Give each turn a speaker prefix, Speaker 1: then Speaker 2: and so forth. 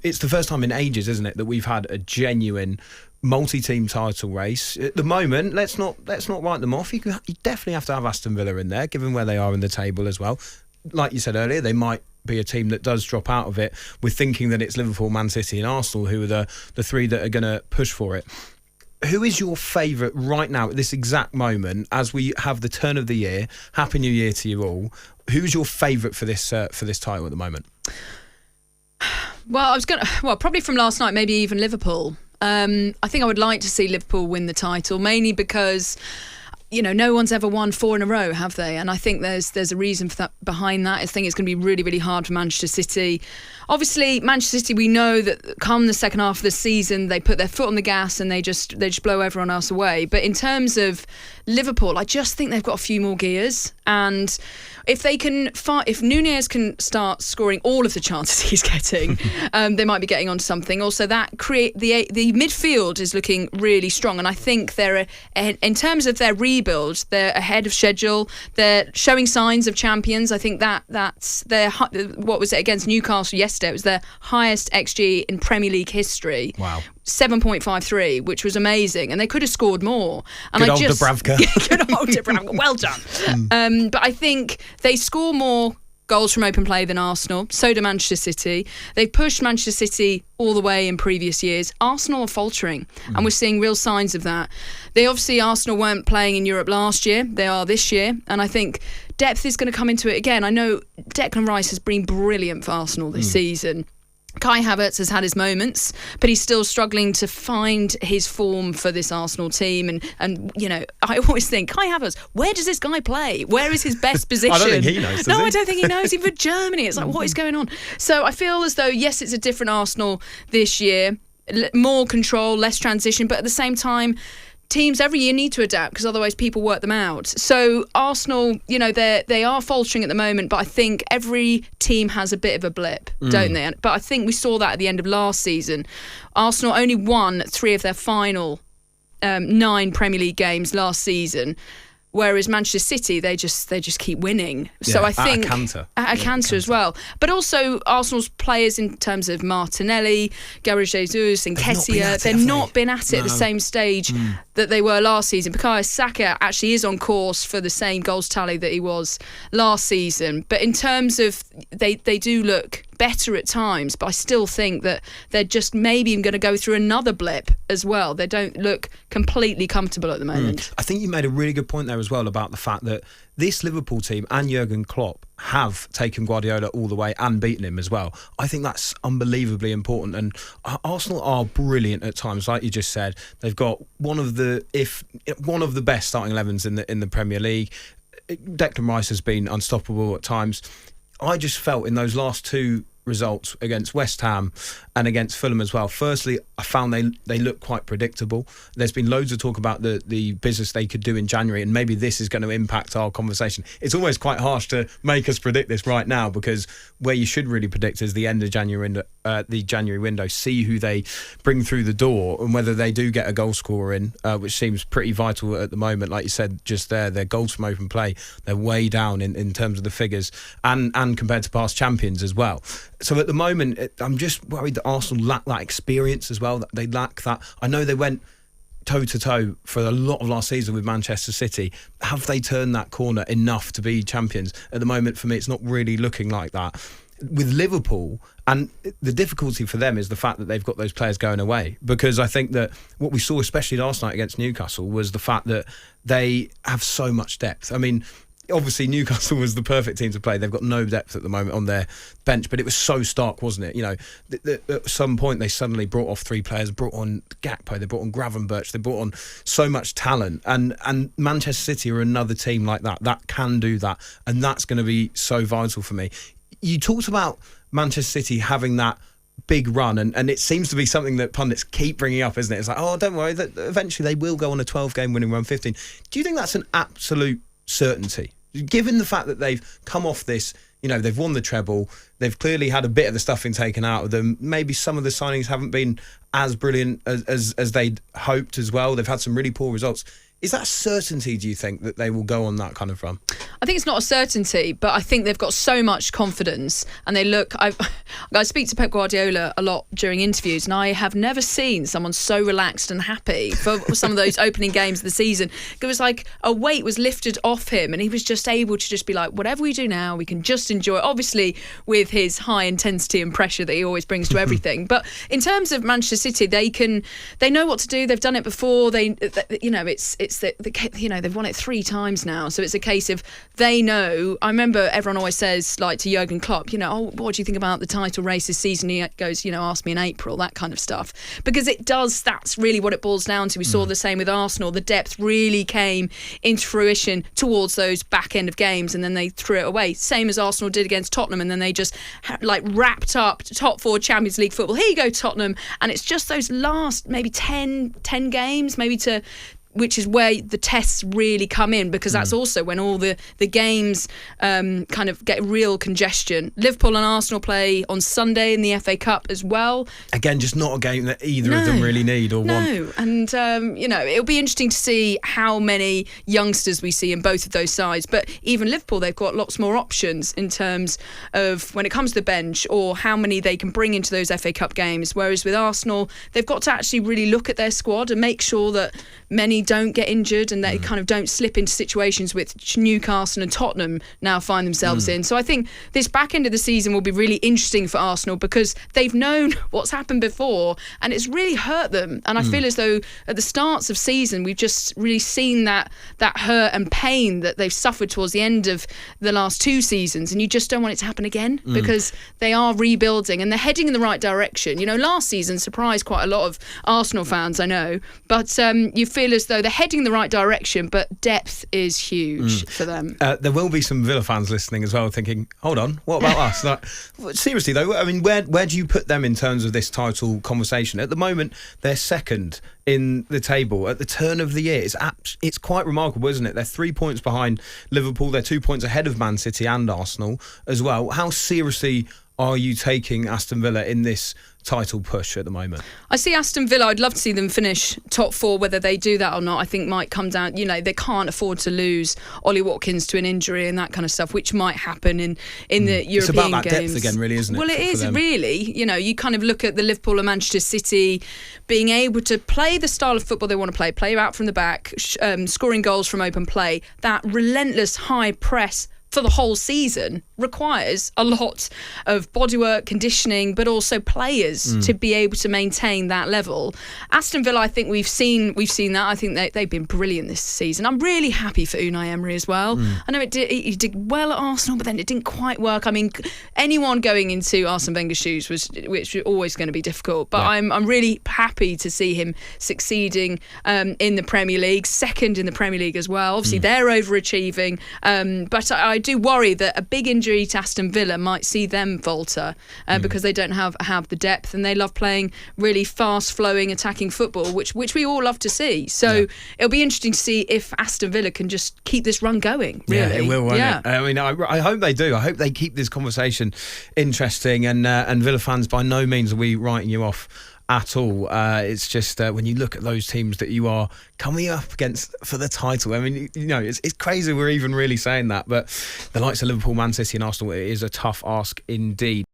Speaker 1: It's the first time in ages, isn't it, that we've had a genuine multi-team title race. At the moment, let's not write them off. You definitely have to have Aston Villa in there, given where they are in the table as well. Like you said earlier, they might be a team that does drop out of it. We're thinking that it's Liverpool, Man City and Arsenal who are the three that are going to push for it. Who is your favourite right now at this exact moment as we have the turn of the year? Happy New Year to you all. Who's your favourite for this title at the moment?
Speaker 2: Well, probably from last night, maybe even Liverpool. I think I would like to see Liverpool win the title, mainly because, no one's ever won 4 in a row, have they? And I think there's a reason for that behind that. I think it's going to be really, really hard for Manchester City. Obviously, Manchester City, we know that come the second half of the season, they put their foot on the gas and they just blow everyone else away. But in terms of Liverpool, I just think they've got a few more gears. And if Nunez can start scoring all of the chances he's getting, they might be getting onto something. Also, that the midfield is looking really strong, and I think they're in terms of their rebuild, they're ahead of schedule. They're showing signs of champions. I think that's their what was it against Newcastle yesterday? It was their highest XG in Premier League history.
Speaker 1: Wow.
Speaker 2: 7.53, which was amazing, and they could have scored more. And
Speaker 1: Good old Dubravka.
Speaker 2: Good old Dubravka. Well done. But I think they score more goals from open play than Arsenal. So do Manchester City. They've pushed Manchester City all the way in previous years. Arsenal are faltering, and we're seeing real signs of that. Arsenal weren't playing in Europe last year. They are this year, and I think depth is going to come into it again. I know Declan Rice has been brilliant for Arsenal this season. Kai Havertz has had his moments, but he's still struggling to find his form for this Arsenal team. And I always think, Kai Havertz, where does this guy play? Where is his best position?
Speaker 1: I don't think he knows,
Speaker 2: I don't think he knows. Even for Germany, it's like, what is going on? So I feel as though, yes, it's a different Arsenal this year. More control, less transition, but at the same time, teams every year need to adapt because otherwise people work them out. So Arsenal, they are faltering at the moment, but I think every team has a bit of a blip, don't they? But I think we saw that at the end of last season. Arsenal only won 3 of their final 9 Premier League games last season, whereas Manchester City, they just keep winning. So I think at a canter as well. But also Arsenal's players in terms of Martinelli, Gabriel Jesus and Nketiah, they've not been at it at the same stage that they were last season. Bukayo Saka actually is on course for the same goals tally that he was last season. But in terms of they do look better at times, but I still think that they're just maybe even going to go through another blip as well. They don't look completely comfortable at the moment.
Speaker 1: I think you made a really good point there as well about the fact that this Liverpool team and Jurgen Klopp have taken Guardiola all the way and beaten him as well. I think that's unbelievably important, and Arsenal are brilliant at times, like you just said. They've got one of the best starting 11s in the Premier League. Declan Rice has been unstoppable at times. I just felt in those last 2 results against West Ham and against Fulham as well. Firstly, I found they look quite predictable. There's been loads of talk about the business they could do in January, and maybe this is going to impact our conversation. It's almost quite harsh to make us predict this right now, because where you should really predict is the end of the January window, see who they bring through the door and whether they do get a goal scorer in, which seems pretty vital at the moment. Like you said just there, their goals from open play, they're way down in terms of the figures and compared to past champions as well. So at the moment, I'm just worried that Arsenal lack that experience as well. That they lack that. I know they went toe-to-toe for a lot of last season with Manchester City. Have they turned that corner enough to be champions? At the moment, for me, it's not really looking like that. With Liverpool, and the difficulty for them is the fact that they've got those players going away, because I think that what we saw, especially last night against Newcastle, was the fact that they have so much depth. I mean, obviously Newcastle was the perfect team to play. They've got no depth at the moment on their bench, but it was so stark, wasn't it? At some point they suddenly brought off 3 players, brought on Gakpo, they brought on Gravenberch, they brought on so much talent, and Manchester City are another team like that can do that, and that's going to be so vital for me. You talked about Manchester City having that big run, and it seems to be something that pundits keep bringing up, isn't it? It's like, oh, don't worry, that eventually they will go on a 12-game winning run, 15. Do you think that's an absolute certainty? Given the fact that they've come off this, they've won the treble, they've clearly had a bit of the stuffing taken out of them. Maybe some of the signings haven't been as brilliant as they'd hoped as well. They've had some really poor results. Is that certainty, do you think, that they will go on that kind of run?
Speaker 2: I think it's not a certainty, but I think they've got so much confidence, and they look. I speak to Pep Guardiola a lot during interviews, and I have never seen someone so relaxed and happy for some of those opening games of the season. It was like a weight was lifted off him, and he was just able to just be like, whatever we do now, we can just enjoy it. Obviously, with his high intensity and pressure that he always brings to everything. But in terms of Manchester City, they know what to do. They've done it before. They've won it 3 times now, so it's a case of they know. I remember everyone always says, like, to Jurgen Klopp, what do you think about the title race this season? He goes, ask me in April, that kind of stuff, because it does. That's really what it boils down to. We saw the same with Arsenal. The depth really came into fruition towards those back end of games, and then they threw it away. Same as Arsenal did against Tottenham, and then they just wrapped up top 4 Champions League football. Here you go, Tottenham, and it's just those last maybe 10 games, which is where the tests really come in, because that's also when all the games kind of get real congestion. Liverpool and Arsenal play on Sunday in the FA Cup as well. Again,
Speaker 1: just not a game that either of them really need or want.
Speaker 2: No, and it'll be interesting to see how many youngsters we see in both of those sides. But even Liverpool, they've got lots more options in terms of when it comes to the bench or how many they can bring into those FA Cup games. Whereas with Arsenal, they've got to actually really look at their squad and make sure that many don't get injured and they kind of don't slip into situations which Newcastle and Tottenham now find themselves in. So I think this back end of the season will be really interesting for Arsenal, because they've known what's happened before and it's really hurt them. And I feel as though at the starts of season we've just really seen that hurt and pain that they've suffered towards the end of the last 2 seasons, and you just don't want it to happen again, because they are rebuilding and they're heading in the right direction. Last season surprised quite a lot of Arsenal fans, I know, but you feel as though they're heading in the right direction, but depth is huge for them.
Speaker 1: There will be some Villa fans listening as well, thinking, hold on, what about us? Seriously though, I mean, where do you put them in terms of this title conversation? At the moment, they're second in the table. At the turn of the year, it's quite remarkable, isn't it? They're 3 points behind Liverpool. They're 2 points ahead of Man City and Arsenal as well. How seriously are you taking Aston Villa in this title push at the moment?
Speaker 2: I see Aston Villa. I'd love to see them finish top 4. Whether they do that or not, I think might come down. They can't afford to lose Ollie Watkins to an injury and that kind of stuff, which might happen in the European games.
Speaker 1: It's about that depth again, really, isn't it?
Speaker 2: Well, it is really. You kind of look at the Liverpool and Manchester City being able to play the style of football they want to play out from the back, scoring goals from open play. That relentless high press for the whole season requires a lot of bodywork, conditioning, but also players to be able to maintain that level. Aston Villa, I think we've seen that. I think they've been brilliant this season. I'm really happy for Unai Emery as well. I know he did well at Arsenal, but then it didn't quite work. I mean, anyone going into Arsene Wenger's shoes which was always going to be difficult. But yeah. I'm really happy to see him succeeding in the Premier League, second in the Premier League as well. Obviously, they're overachieving, but I do worry that a big injury to Aston Villa might see them falter because they don't have the depth, and they love playing really fast-flowing, attacking football, which we all love to see. So it'll be interesting to see if Aston Villa can just keep this run going. Really.
Speaker 1: Yeah, it will, won't it? I mean, I hope they do. I hope they keep this conversation interesting. And Villa fans, by no means are we writing you off at all. It's just when you look at those teams that you are coming up against for the title, I mean, it's crazy we're even really saying that, but the likes of Liverpool, Man City and Arsenal, it is a tough ask indeed.